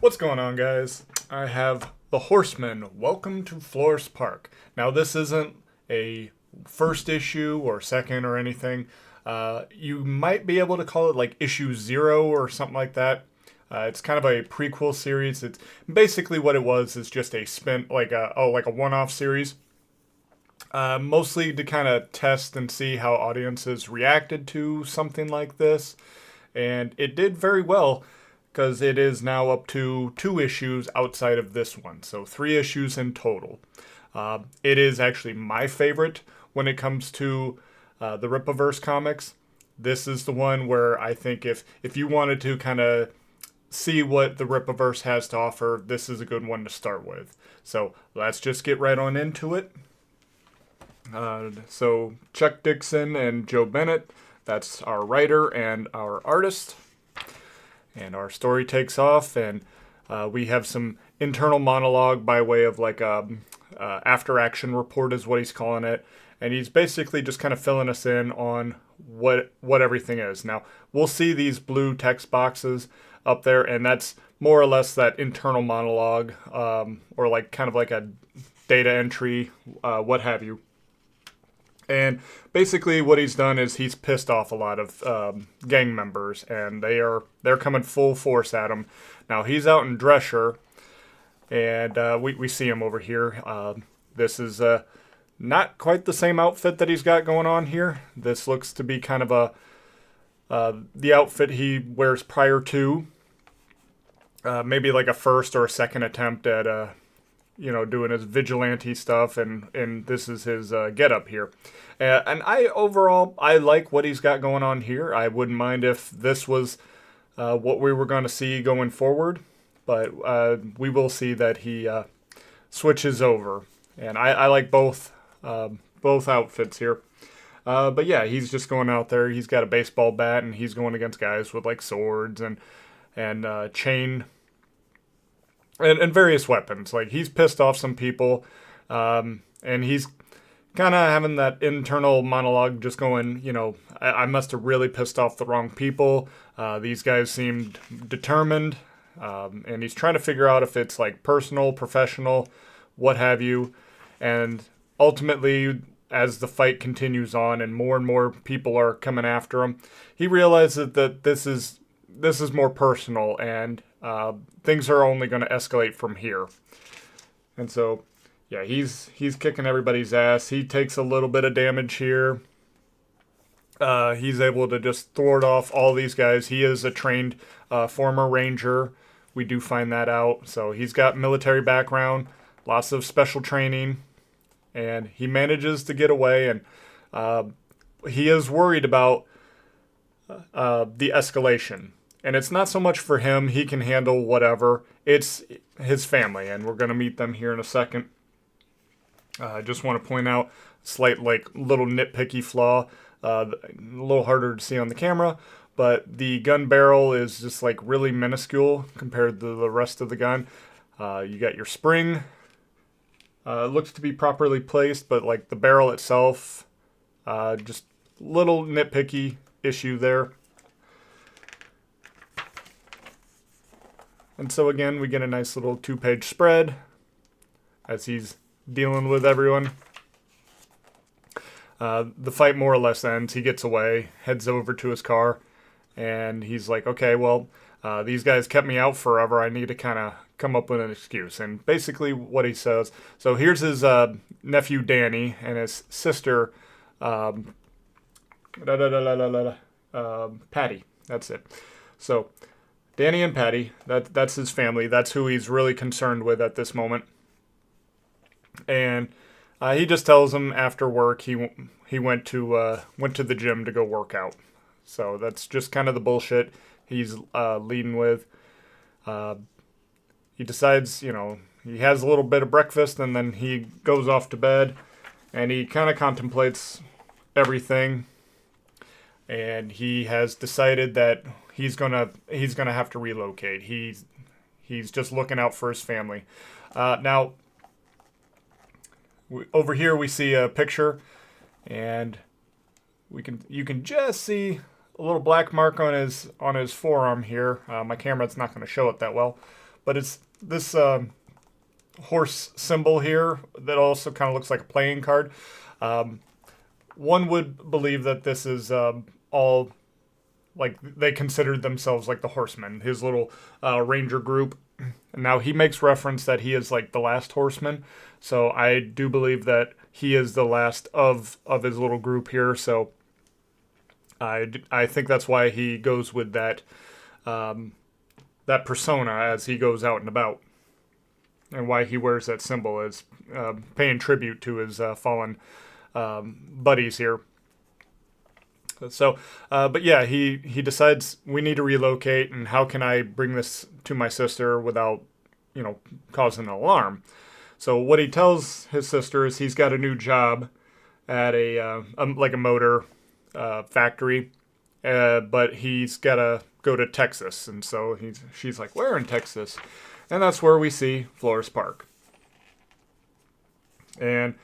What's going on, guys? I have the Horseman Welcome to Florespark. Now, this isn't a first issue or second or anything. You might be able to call it like issue 0 or something like that. It's kind of a prequel series. It's basically what it was is just a like a one-off series. Mostly to kind of test and see how audiences reacted to something like this. And it did very well because it is now up to 2 issues outside of this one. So 3 issues in total. It is actually my favorite when it comes to the Rippaverse comics. This is the one where I think if you wanted to kind of see what the Rippaverse has to offer, this is a good one to start with. So let's just get right on into it. So Chuck Dixon and Joe Bennett, that's our writer and our artist. And our story takes off, and we have some internal monologue by way of like a after action report is what he's calling it. And he's basically just kind of filling us in on what everything is. Now, we'll see these blue text boxes up there, and that's more or less that internal monologue, or like kind of like a data entry, what have you. And basically, what he's done is he's pissed off a lot of gang members, and they're coming full force at him. Now he's out in Drescher, and we see him over here. This is not quite the same outfit that he's got going on here. This looks to be kind of the outfit he wears prior to, maybe like a first or a second attempt at doing his vigilante stuff, and this is his getup here. And I like what he's got going on here. I wouldn't mind if this was what we were going to see going forward, but we will see that he switches over, and I like both outfits here. But yeah, he's just going out there. He's got a baseball bat, and he's going against guys with like swords and chain. And various weapons. Like, he's pissed off some people, and he's kind of having that internal monologue just going, I must have really pissed off the wrong people. These guys seemed determined, and he's trying to figure out if it's like personal, professional, what have you. And ultimately, as the fight continues on and more people are coming after him, he realizes that this is more personal, and things are only going to escalate from here. And so, yeah, he's kicking everybody's ass. He takes a little bit of damage here. He's able to just thwart off all these guys. He is a trained former ranger. We do find that out. So he's got military background, lots of special training, and he manages to get away. And he is worried about the escalation. And it's not so much for him. He can handle whatever. It's his family, and we're going to meet them here in a second. I just want to point out slight, like, little nitpicky flaw. A little harder to see on the camera, but the gun barrel is just, like, really minuscule compared to the rest of the gun. You got your spring. It looks to be properly placed, but, like, the barrel itself, just little nitpicky issue there. And so again, we get a nice little 2-page spread as he's dealing with everyone. The fight more or less ends. He gets away, heads over to his car, and he's like, okay, well, these guys kept me out forever. I need to kind of come up with an excuse. And basically what he says, so here's his nephew Danny and his sister Patty. That's it. So Danny and Patty, that's his family. That's who he's really concerned with at this moment. And he just tells them after work he went to the gym to go work out. So that's just kind of the bullshit he's leading with. He decides, he has a little bit of breakfast, and then he goes off to bed, and he kind of contemplates everything. And he has decided that he's gonna have to relocate. He's just looking out for his family. Now, over here we see a picture, and you can just see a little black mark on his forearm here. My camera's not going to show it that well, but it's this horse symbol here that also kind of looks like a playing card. One would believe that this is all, like, they considered themselves like the Horsemen, his little ranger group. And now he makes reference that he is like the last horseman. So I do believe that he is the last of his little group here. So I think that's why he goes with that that persona as he goes out and about, and why he wears that symbol as paying tribute to his fallen buddies here. So, but yeah, he decides we need to relocate, and how can I bring this to my sister without, causing an alarm? So what he tells his sister is he's got a new job at a motor factory, but he's got to go to Texas, and so she's like, where in Texas? And that's where we see Florespark. And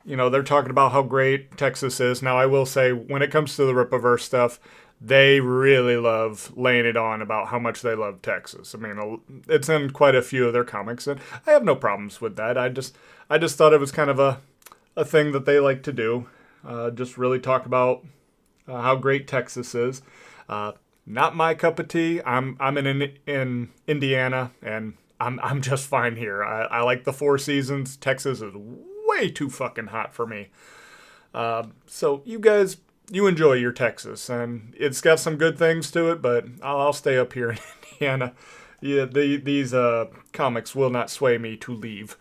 they're talking about how great Texas is. Now, I will say, when it comes to the Rippaverse stuff, they really love laying it on about how much they love Texas. I mean, it's in quite a few of their comics, and I have no problems with that. I just thought it was kind of a thing that they like to do. Just really talk about how great Texas is. Not my cup of tea. I'm in Indiana, and I'm just fine here. I like the 4 seasons. Texas is way too fucking hot for me. So you guys, you enjoy your Texas, and it's got some good things to it, but I'll stay up here in Indiana. Yeah, these comics will not sway me to leave.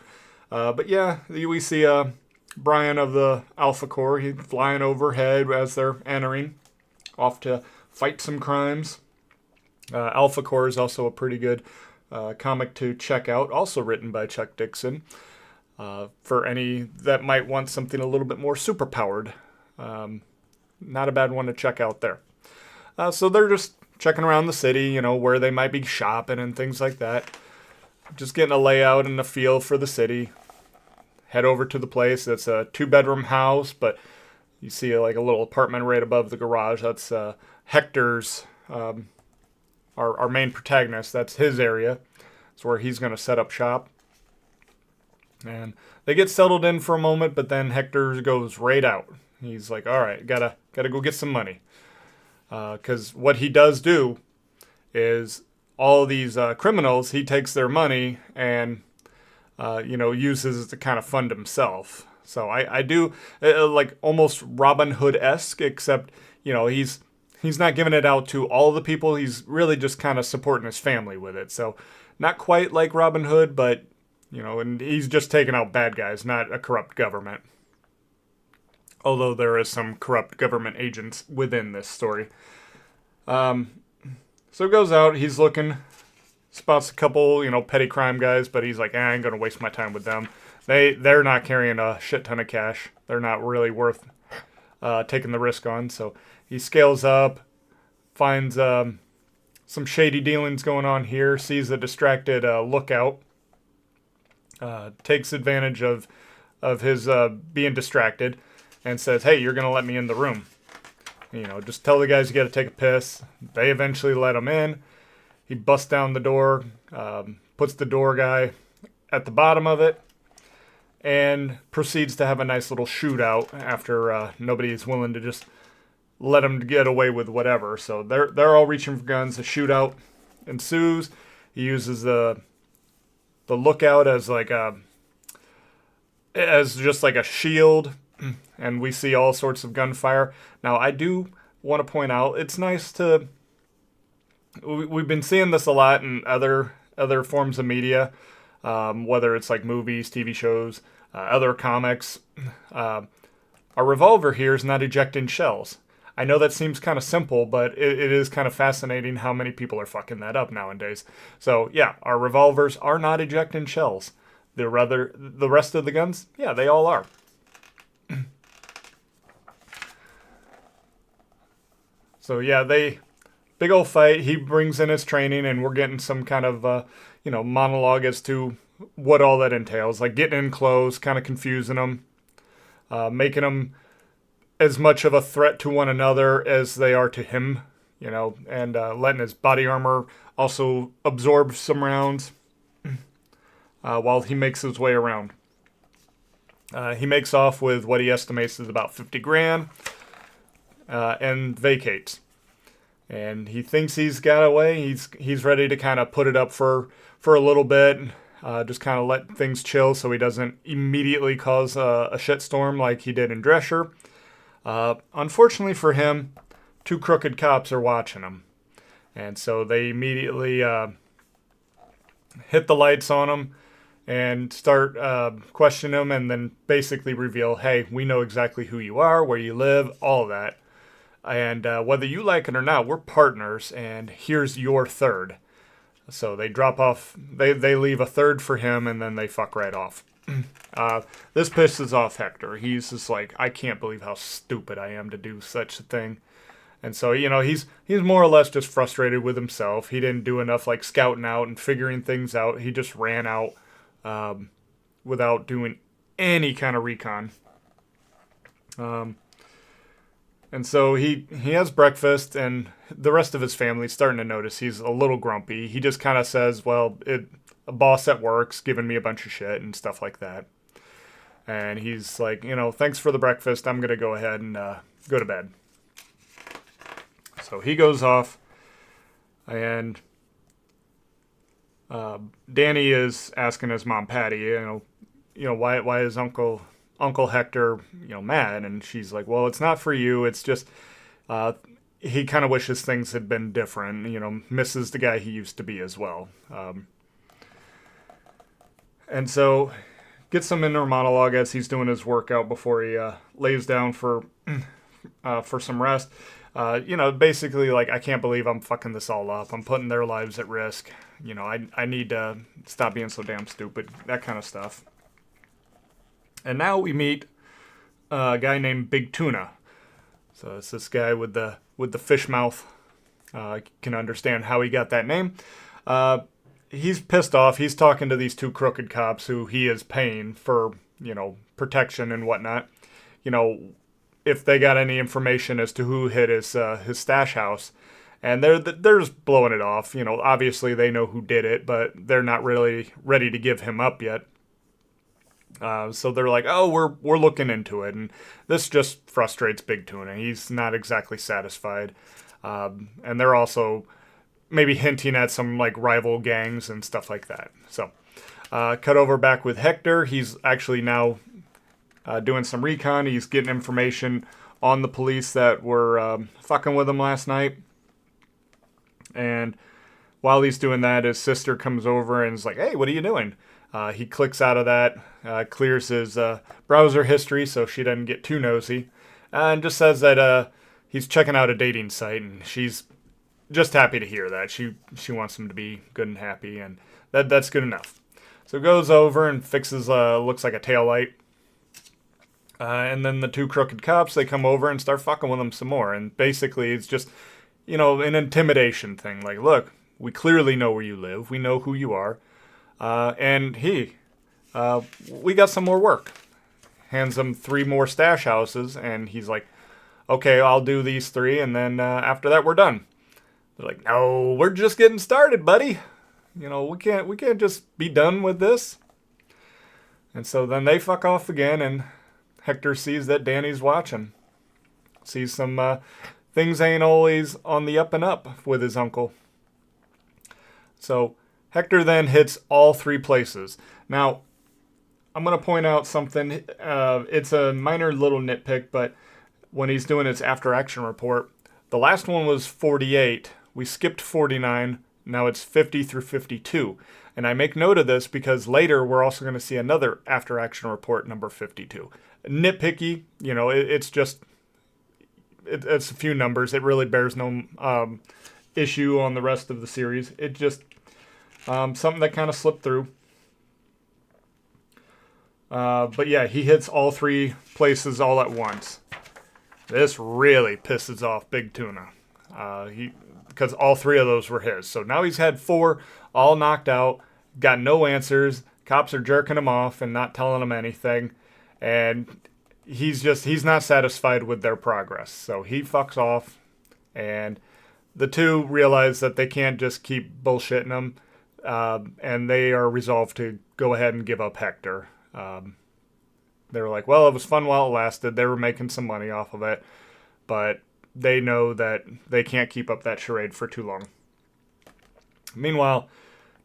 But yeah, we see Brian of the Alpha Corps. He's flying overhead as they're entering, off to fight some crimes. Alpha Corps is also a pretty good comic to check out, also written by Chuck Dixon. For any that might want something a little bit more superpowered. Not a bad one to check out there. So they're just checking around the city, where they might be shopping and things like that. Just getting a layout and a feel for the city. Head over to the place. It's a 2-bedroom house, but you see like a little apartment right above the garage. That's Hector's, our main protagonist. That's his area. It's where he's going to set up shop. And they get settled in for a moment, but then Hector goes right out. He's like, all right, gotta go get some money. Because what he does do is all these criminals, he takes their money and, uses it to kind of fund himself. So I do, like, almost Robin Hood-esque, except, he's not giving it out to all the people. He's really just kind of supporting his family with it. So not quite like Robin Hood, but and he's just taking out bad guys, not a corrupt government. Although there is some corrupt government agents within this story. So he goes out, he's looking, spots a couple, petty crime guys, but he's like, I ain't going to waste my time with them. They're not carrying a shit ton of cash. They're not really worth taking the risk on. So he scales up, finds some shady dealings going on here, sees a distracted lookout. Takes advantage of his being distracted and says, hey, you're going to let me in the room. Just tell the guys you got to take a piss. They eventually let him in. He busts down the door, puts the door guy at the bottom of it, and proceeds to have a nice little shootout after nobody is willing to just let him get away with whatever. So they're all reaching for guns. A shootout ensues. He uses the lookout as just like a shield, and we see all sorts of gunfire. Now, I do want to point out, it's nice to, we've been seeing this a lot in other forms of media, whether it's like movies, TV shows, other comics. A revolver here is not ejecting shells. I know that seems kind of simple, but it is kind of fascinating how many people are fucking that up nowadays. So yeah, our revolvers are not ejecting shells. The rest of the guns, yeah, they all are. So yeah, big old fight. He brings in his training, and we're getting some kind of monologue as to what all that entails. Like getting in close, kind of confusing them, making them as much of a threat to one another as they are to him, and letting his body armor also absorb some rounds while he makes his way around. He makes off with what he estimates is about 50 grand and vacates. And he thinks he's got away. He's ready to kind of put it up for a little bit, just kind of let things chill so he doesn't immediately cause a shitstorm like he did in Drescher. Unfortunately for him, two crooked cops are watching him. And so they immediately hit the lights on him and start questioning him, and then basically reveal, hey, we know exactly who you are, where you live, all of that. And whether you like it or not, we're partners, and here's your third. So they drop off, they leave a third for him, and then they fuck right off. This pisses off Hector. He's just like, I can't believe how stupid I am to do such a thing. And so, he's more or less just frustrated with himself. He didn't do enough like scouting out and figuring things out. He just ran out without doing any kind of recon. And so he has breakfast, and the rest of his family's starting to notice he's a little grumpy. He just kind of says, well, a boss at work's giving me a bunch of shit and stuff like that. And he's like, thanks for the breakfast. I'm going to go ahead and go to bed. So he goes off, and Danny is asking his mom, Patty, why is Uncle Hector, mad? And she's like, well, it's not for you. It's just he kind of wishes things had been different. Misses the guy he used to be as well. And so gets some inner monologue as he's doing his workout before he lays down for some rest. Basically like, I can't believe I'm fucking this all up. I'm putting their lives at risk. I need to stop being so damn stupid. That kind of stuff. And now we meet a guy named Big Tuna. So it's this guy with the fish mouth. I can understand how he got that name. He's pissed off. He's talking to these two crooked cops who he is paying for, protection and whatnot. If they got any information as to who hit his stash house. And they're just blowing it off. Obviously they know who did it, but they're not really ready to give him up yet. So they're like, oh, we're looking into it. And this just frustrates Big Tuna. He's not exactly satisfied. And they're also maybe hinting at some like rival gangs and stuff like that. So cut over back with Hector. He's actually now doing some recon. He's getting information on the police that were fucking with him last night. And while he's doing that, his sister comes over and is like, hey, what are you doing? He clicks out of that, clears his browser history so she doesn't get too nosy, and just says that he's checking out a dating site, and she's just happy to hear that. She wants him to be good and happy, and that's good enough. So goes over and fixes, looks like a taillight. And then the two crooked cops, they come over and start fucking with him some more. And basically it's just, an intimidation thing. Like, look, we clearly know where you live. We know who you are. And we got some more work. Hands him 3 more stash houses, and he's like, okay, I'll do these 3, and then after that we're done. They're like, no, we're just getting started, buddy. We can't just be done with this. And so then they fuck off again, and Hector sees that Danny's watching. Sees some things ain't always on the up and up with his uncle. So Hector then hits all 3 places. Now, I'm going to point out something. It's a minor little nitpick, but when he's doing his after-action report, the last one was 48. We skipped 49. Now it's 50 through 52. And I make note of this because later we're also going to see another after-action report, number 52. Nitpicky, it's just, it's a few numbers. It really bears no issue on the rest of the series. It just... something that kind of slipped through. But yeah, he hits all 3 places all at once. This really pisses off Big Tuna. Because all 3 of those were his. So now he's had 4 all knocked out, got no answers. Cops are jerking him off and not telling him anything. And he's not satisfied with their progress. So he fucks off, and the two realize that they can't just keep bullshitting him, and they are resolved to go ahead and give up Hector. They were like, well, it was fun while it lasted. They were making some money off of it, but they know that they can't keep up that charade for too long. Meanwhile,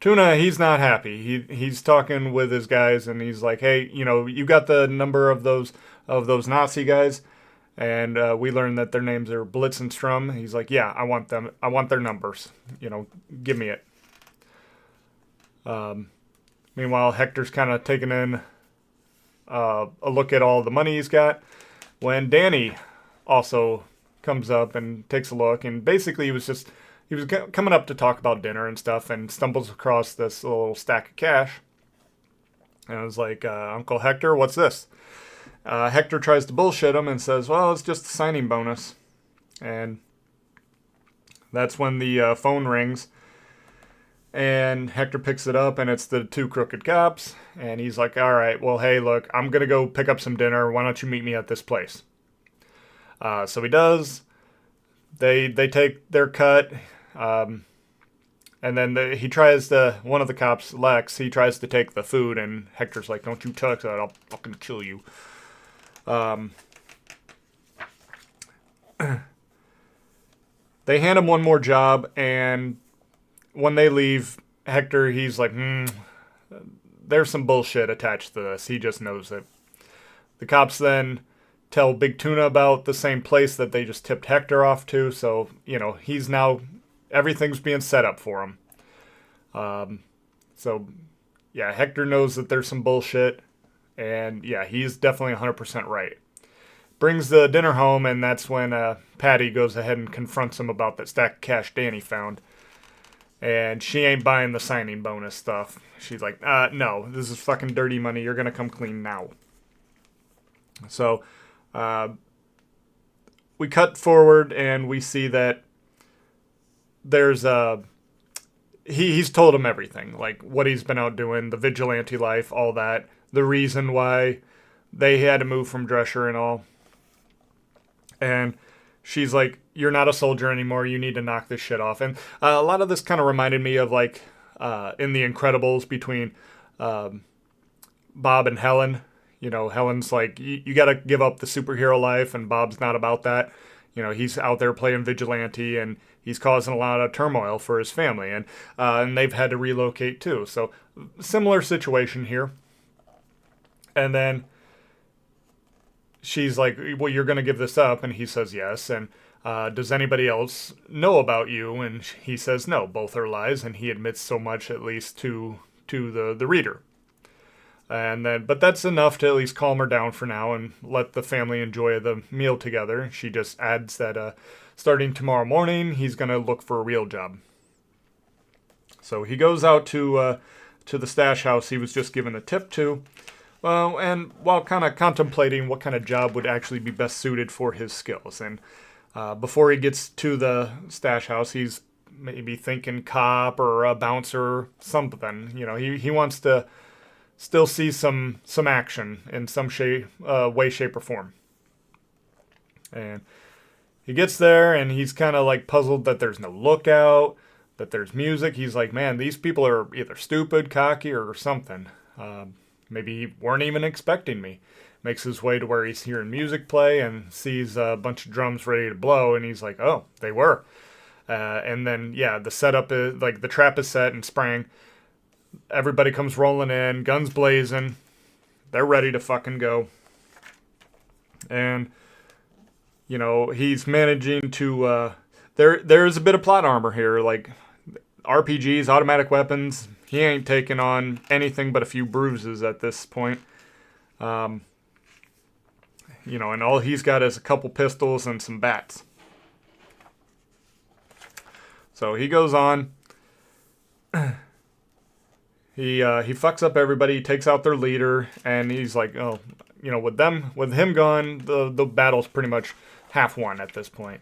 Tuna, he's not happy. He's talking with his guys, and he's like, hey, you got the number of those Nazi guys? And we learned that their names are Blitz and Strum. He's like, yeah, I want them. I want their numbers. Give me it. Meanwhile, Hector's kind of taking in a look at all the money he's got, when Danny also comes up and takes a look, and basically he was coming up to talk about dinner and stuff, and stumbles across this little stack of cash. And I was like, Uncle Hector, what's this? Hector tries to bullshit him and says, well, it's just a signing bonus. And that's when the phone rings. And Hector picks it up, and it's the two crooked cops. And he's like, all right, well, hey, look, I'm going to go pick up some dinner. Why don't you meet me at this place? So he does. They take their cut. And then he tries to, one of the cops, Lex, he tries to take the food. And Hector's like, don't you touch that. I'll fucking kill you. They hand him one more job, and when they leave, Hector, he's like, there's some bullshit attached to this. He just knows it. The cops then tell Big Tuna about the same place that they just tipped Hector off to, so, he's now, everything's being set up for him. So, yeah, Hector knows that there's some bullshit, and, yeah, he's definitely 100% right. Brings the dinner home, and that's when Patty goes ahead and confronts him about that stack of cash Danny found. And she ain't buying the signing bonus stuff. She's like, no, this is fucking dirty money. You're going to come clean now. So, we cut forward, and we see that there's he's told him everything. Like, what he's been out doing, the vigilante life, all that. The reason why they had to move from Drescher and all. And she's like, you're not a soldier anymore. You need to knock this shit off. And a lot of this kind of reminded me of, like, in The Incredibles between Bob and Helen. Helen's like, you got to give up the superhero life, and Bob's not about that. He's out there playing vigilante, and he's causing a lot of turmoil for his family. And they've had to relocate, too. So, similar situation here. And then she's like, well, you're going to give this up? And he says yes. And does anybody else know about you? And he says no, both are lies. And he admits so much, at least to the reader. And then, but that's enough to at least calm her down for now and let the family enjoy the meal together. She just adds that starting tomorrow morning, he's going to look for a real job. So he goes out to the stash house he was just given a tip to. And while kind of contemplating what kind of job would actually be best suited for his skills. And before he gets to the stash house, he's maybe thinking cop or a bouncer, something. He wants to still see some action in some way, shape, or form. And he gets there, and he's kind of like puzzled that there's no lookout, that there's music. He's like, man, these people are either stupid, cocky, or something. Maybe weren't even expecting me. Makes his way to where he's hearing music play and sees a bunch of drums ready to blow, and he's like, oh, they were. And then, yeah, the setup is, like, the trap is set and sprang. Everybody comes rolling in, guns blazing. They're ready to fucking go. And, he's managing to, there's a bit of plot armor here, like RPGs, automatic weapons. He ain't taking on anything but a few bruises at this point. And all he's got is a couple pistols and some bats. So he goes on. He fucks up everybody, takes out their leader, and he's like, oh, with him gone, the battle's pretty much half won at this point.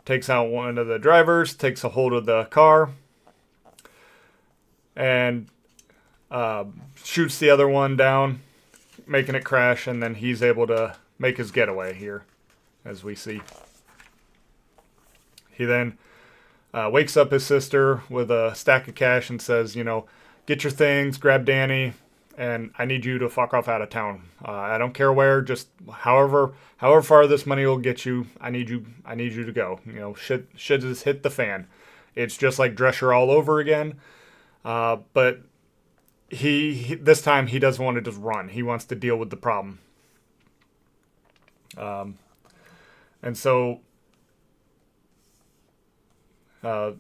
Takes out one of the drivers, takes a hold of the car, and shoots the other one down, making it crash, and then he's able to make his getaway here, as we see. He then wakes up his sister with a stack of cash and says, get your things, grab Danny, and I need you to fuck off out of town. I don't care where, just however far this money will get you. I need you to go. Shit has hit the fan. It's just like Drescher all over again. But he this time he doesn't want to just run. He wants to deal with the problem. And so,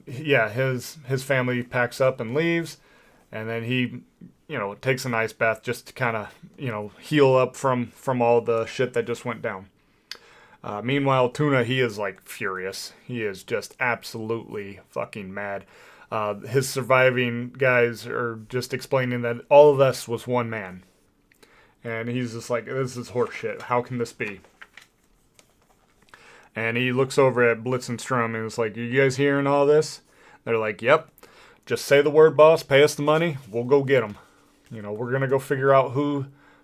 his family packs up and leaves, and then he, takes an ice bath just to kind of, heal up from all the shit that just went down. Meanwhile, Tuna, he is like furious. He is just absolutely fucking mad. His surviving guys are just explaining that all of this was one man. And he's just like, this is horseshit. How can this be? And he looks over at Blitz and Strum and is like, you guys hearing all this? They're like, yep. Just say the word, boss. Pay us the money. We'll go get him. We're going to go figure out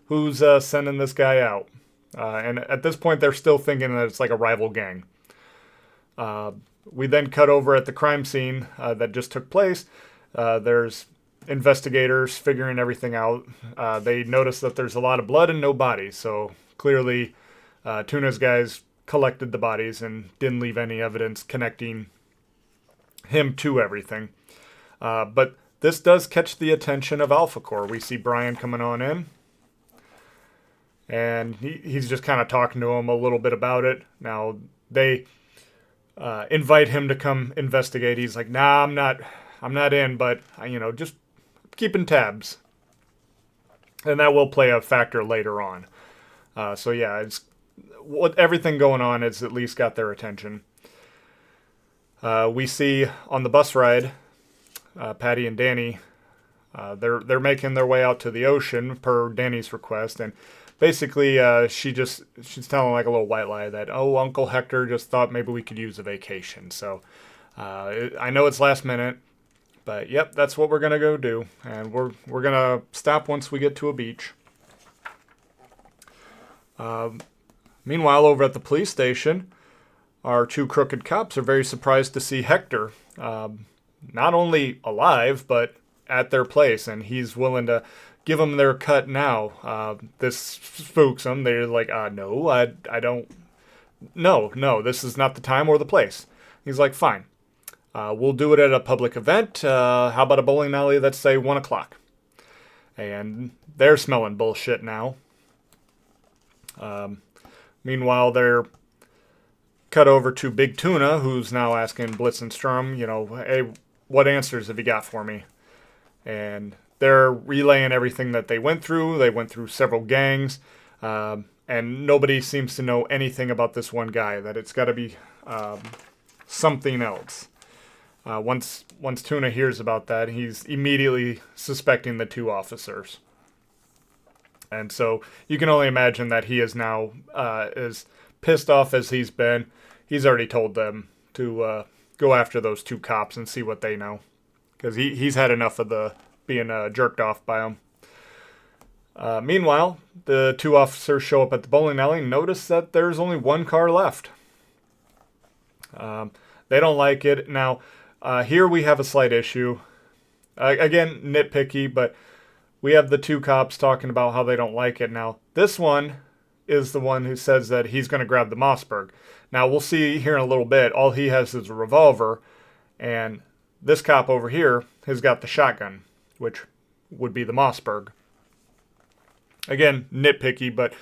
who's sending this guy out. And at this point, they're still thinking that it's like a rival gang. We then cut over at the crime scene that just took place. There's investigators figuring everything out. They notice that there's a lot of blood and no bodies. So clearly, Tuna's guys collected the bodies and didn't leave any evidence connecting him to everything. But this does catch the attention of Alpha Corps. We see Brian coming on in. And he's just kind of talking to him a little bit about it. Now, they invite him to come investigate. He's like, nah, I'm not in, but, just keeping tabs. And that will play a factor later on. It's everything going on has at least got their attention. We see on the bus ride, Patty and Danny, they're making their way out to the ocean per Danny's request, and basically she's telling like a little white lie that, oh, Uncle Hector just thought maybe we could use a vacation. So I know it's last minute, but yep, that's what we're gonna go do, and we're gonna stop once we get to a beach. Meanwhile, over at the police station, our two crooked cops are very surprised to see Hector, not only alive, but at their place, and he's willing to give them their cut now. This spooks them. They're like, no, I don't. No, this is not the time or the place. He's like, fine. We'll do it at a public event. How about a bowling alley that's, say, 1 o'clock? And they're smelling bullshit now. Meanwhile, they're cut over to Big Tuna, who's now asking Blitz and Strum, hey, what answers have you got for me? And they're relaying everything that they went through. They went through several gangs, and nobody seems to know anything about this one guy, that it's got to be something else. Once Tuna hears about that, he's immediately suspecting the two officers. And so you can only imagine that he is now as pissed off as he's been. He's already told them to go after those two cops and see what they know, because he's had enough of being jerked off by them. Meanwhile, the two officers show up at the bowling alley and notice that there's only one car left. They don't like it. Now, here we have a slight issue. Again, nitpicky, but we have the two cops talking about how they don't like it. Now, this one is the one who says that he's going to grab the Mossberg. Now, we'll see here in a little bit, all he has is a revolver, and this cop over here has got the shotgun, which would be the Mossberg. Again, nitpicky, but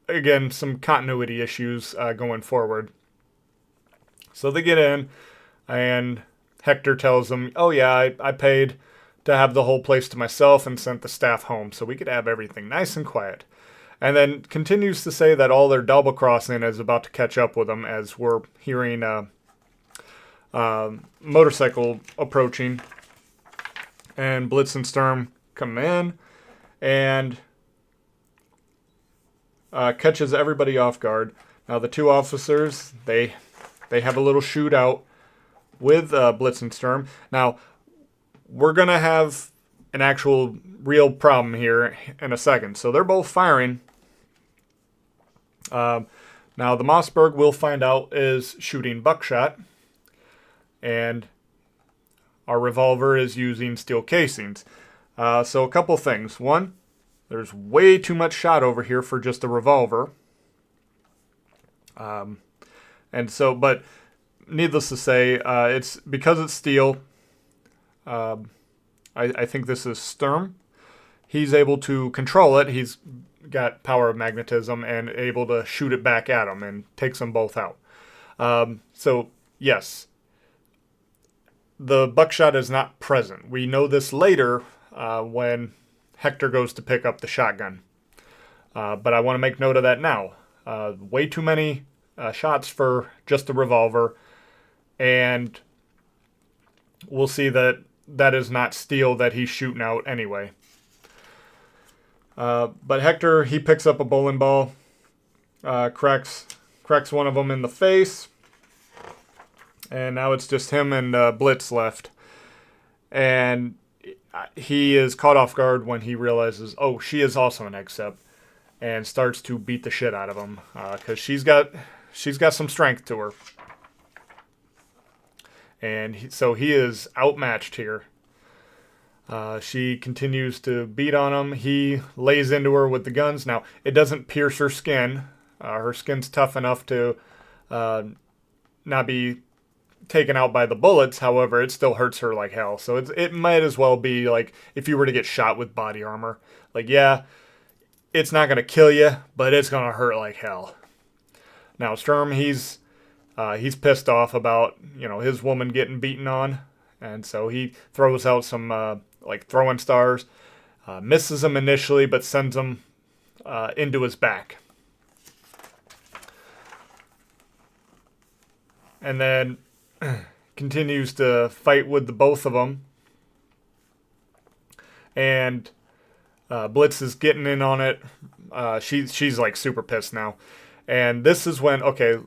again, some continuity issues going forward. So they get in, and Hector tells them, oh yeah, I paid to have the whole place to myself and sent the staff home so we could have everything nice and quiet. And then continues to say that all their double crossing is about to catch up with them, as we're hearing motorcycle approaching. And Blitz and Sturm come in and catches everybody off guard. Now the two officers, they have a little shootout with Blitz and Sturm. Now, we're going to have an actual real problem here in a second. So they're both firing. Now, the Mossberg, we'll find out, is shooting buckshot. and our revolver is using steel casings. So a couple things. One, there's way too much shot over here for just a revolver. But needless to say, it's because it's steel. I think this is Sturm. He's able to control it. He's got power of magnetism and able to shoot it back at him and takes them both out. So yes, the buckshot is not present. We know this later when Hector goes to pick up the shotgun. But I want to make note of that now. Way too many shots for just the revolver, and we'll see that that is not steel that he's shooting out anyway. But Hector, he picks up a bowling ball, cracks one of them in the face, and now it's just him and Blitz left. And he is caught off guard when he realizes, oh, she is also an except, and starts to beat the shit out of him because she's got some strength to her. And so he is outmatched here. She continues to beat on him. He lays into her with the guns. Now, it doesn't pierce her skin. Her skin's tough enough to not be taken out by the bullets. However, it still hurts her like hell. So it might as well be like if you were to get shot with body armor. Like, yeah, it's not going to kill you, but it's going to hurt like hell. Now, Sturm, he's pissed off about, his woman getting beaten on. And so he throws out some, throwing stars. Misses him initially, but sends him into his back. And then continues to fight with the both of them. And Blitz is getting in on it. She's like super pissed now. And this is when, okay,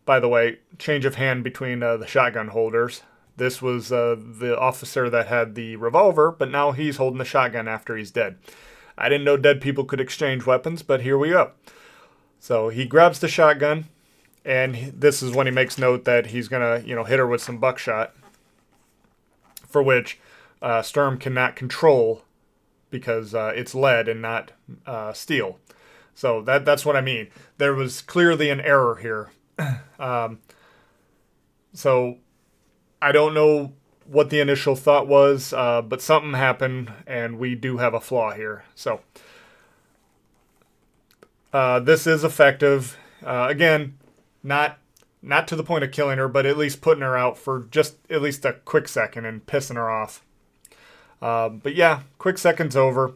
by the way, change of hand between the shotgun holders. This was the officer that had the revolver, but now he's holding the shotgun after he's dead. I didn't know dead people could exchange weapons, but here we go. So he grabs the shotgun, and this is when he makes note that he's going to, hit her with some buckshot, for which Sturm cannot control because it's lead and not steel. So that's what I mean. There was clearly an error here. So I don't know what the initial thought was, but something happened, and we do have a flaw here. So this is effective. Again, not to the point of killing her, but at least putting her out for just at least a quick second and pissing her off. But yeah, quick second's over.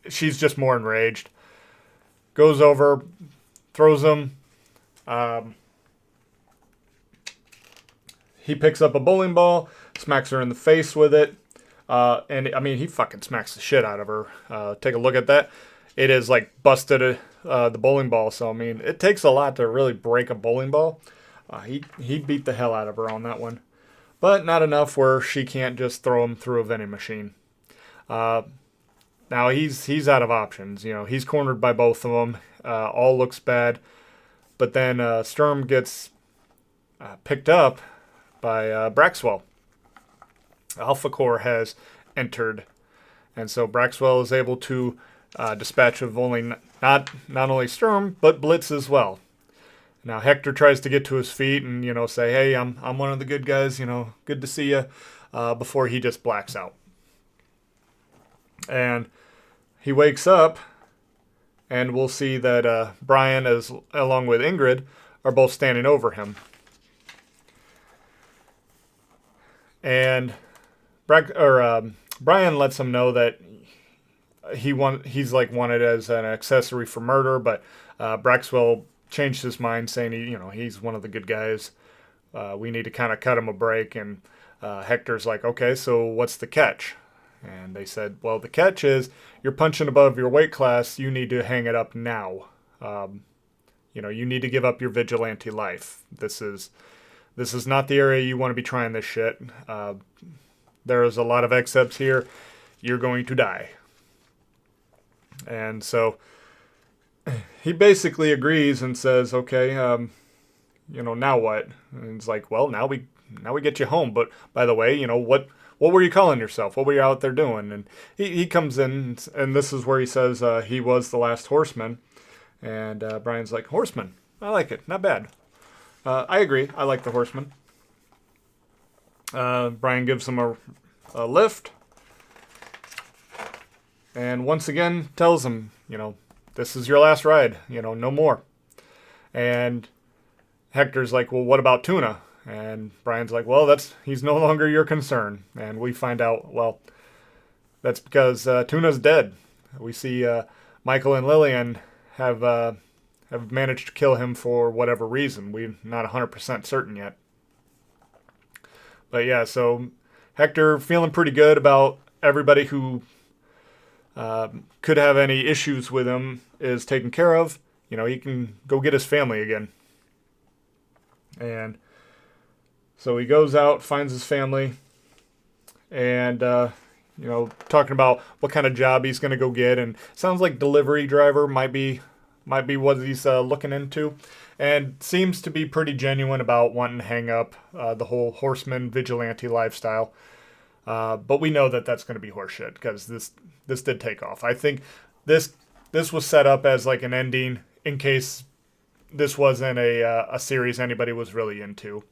She's just more enraged. Goes over, throws him. He picks up a bowling ball, smacks her in the face with it. And, I mean, he fucking smacks the shit out of her. Take a look at that. It is, busted the bowling ball. So, I mean, it takes a lot to really break a bowling ball. He beat the hell out of her on that one. But not enough where she can't just throw him through a vending machine. Now, he's out of options. He's cornered by both of them. All looks bad. But then Sturm gets picked up by Braxwell. Alpha Corps has entered. And so Braxwell is able to dispatch of not only Sturm, but Blitz as well. Now Hector tries to get to his feet and, say, hey, I'm one of the good guys, good to see you, before he just blacks out. And he wakes up, and we'll see that Brian, along with Ingrid, are both standing over him. And Brian lets him know that he's wanted as an accessory for murder, but Braxwell changed his mind, saying he's one of the good guys. We need to kind of cut him a break. And Hector's like, okay, so what's the catch? And they said, well, the catch is you're punching above your weight class. You need to hang it up now. You need to give up your vigilante life. This is not the area you want to be trying this shit. There is a lot of excepts here. You're going to die. And so he basically agrees and says, okay, now what? And it's like, well, now we get you home. But by the way, what were you calling yourself? What were you out there doing? And he comes in, and this is where he says he was the last horseman. And Brian's like, Horseman, I like it, not bad. I agree, I like the Horseman. Brian gives him a lift, and once again tells him, this is your last ride, no more. And Hector's like, well, what about Tuna? And Brian's like, well, he's no longer your concern. And we find out, well, that's because Tuna's dead. We see Michael and Lillian have managed to kill him for whatever reason. We're not 100% certain yet. But yeah, so Hector feeling pretty good about everybody who could have any issues with him is taken care of. He can go get his family again. And so he goes out, finds his family, and, talking about what kind of job he's going to go get. And sounds like delivery driver might be what he's looking into. And seems to be pretty genuine about wanting to hang up the whole horseman vigilante lifestyle. But we know that that's going to be horseshit because this did take off. I think this was set up as like an ending in case this wasn't a series anybody was really into.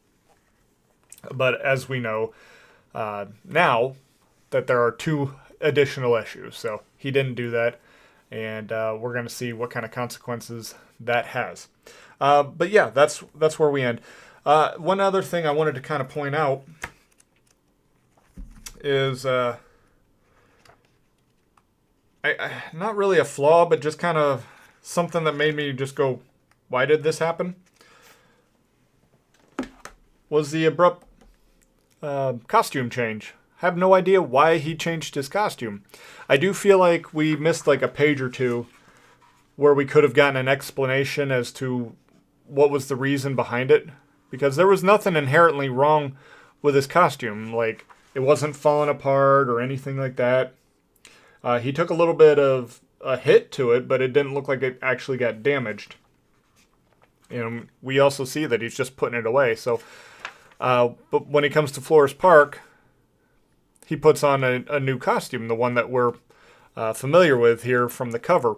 But as we know now that there are 2 additional issues. So he didn't do that. And we're going to see what kind of consequences that has. But yeah, that's where we end. One other thing I wanted to kind of point out is not really a flaw, but just kind of something that made me just go, why did this happen? Was the abrupt costume change. I have no idea why he changed his costume. I do feel like we missed like a page or two where we could have gotten an explanation as to what was the reason behind it. Because there was nothing inherently wrong with his costume. Like, it wasn't falling apart or anything like that. He took a little bit of a hit to it, but it didn't look like it actually got damaged. We also see that he's just putting it away. So, but when it comes to Florespark, he puts on a new costume, the one that we're familiar with here from the cover.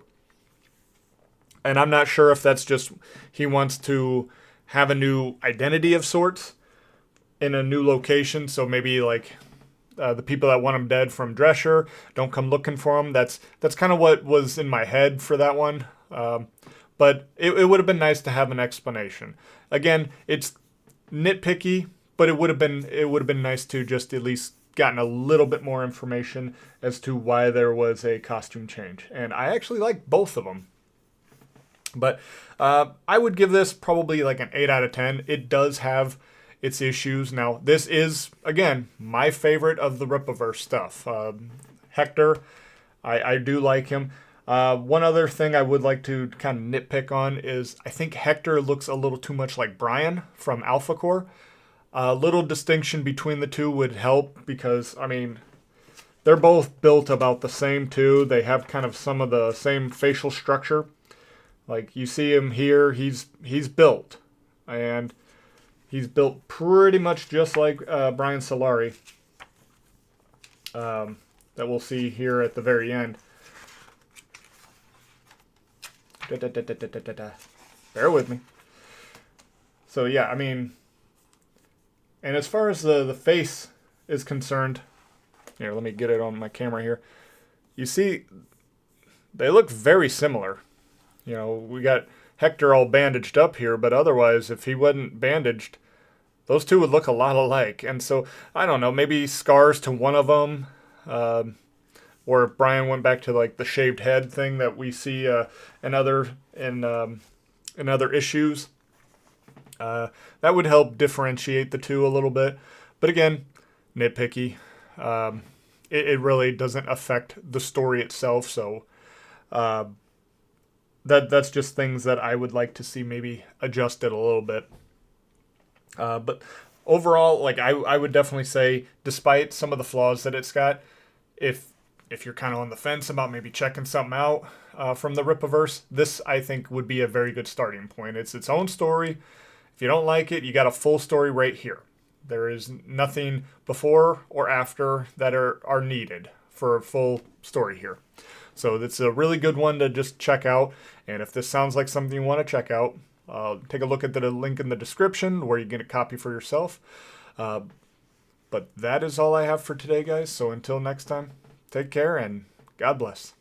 And I'm not sure if that's just he wants to have a new identity of sorts in a new location. So maybe like the people that want him dead from Drescher don't come looking for him. That's kind of what was in my head for that one. But it would have been nice to have an explanation. Again, it's nitpicky, but it would have been nice to just at least gotten a little bit more information as to why there was a costume change. And I actually like both of them. But I would give this probably like an 8 out of 10. It does have its issues. Now, this is, again, my favorite of the Rippaverse stuff. Hector, I do like him. One other thing I would like to kind of nitpick on is I think Hector looks a little too much like Brian from Alpha Core. A little distinction between the two would help because, I mean, they're both built about the same too. They have kind of some of the same facial structure. Like, you see him here, he's built. And he's built pretty much just like Brian Solari. That we'll see here at the very end. Bear with me. So, yeah, I mean... And as far as the face is concerned... Here, let me get it on my camera here. You see, they look very similar. You know, we got Hector all bandaged up here, but otherwise, if he wasn't bandaged, those two would look a lot alike. And so, I don't know, maybe scars to one of them, or if Brian went back to like the shaved head thing that we see in other issues. That would help differentiate the two a little bit. But again, nitpicky. It really doesn't affect the story itself, so... That's just things that I would like to see maybe adjusted a little bit. But overall, like I would definitely say, despite some of the flaws that it's got, if you're kind of on the fence about maybe checking something out from the Rippaverse, this I think would be a very good starting point. It's its own story. If you don't like it, you got a full story right here. There is nothing before or after that are needed for a full story here. So it's a really good one to just check out. And if this sounds like something you want to check out, take a look at the link in the description where you get a copy for yourself. But that is all I have for today, guys. So until next time, take care and God bless.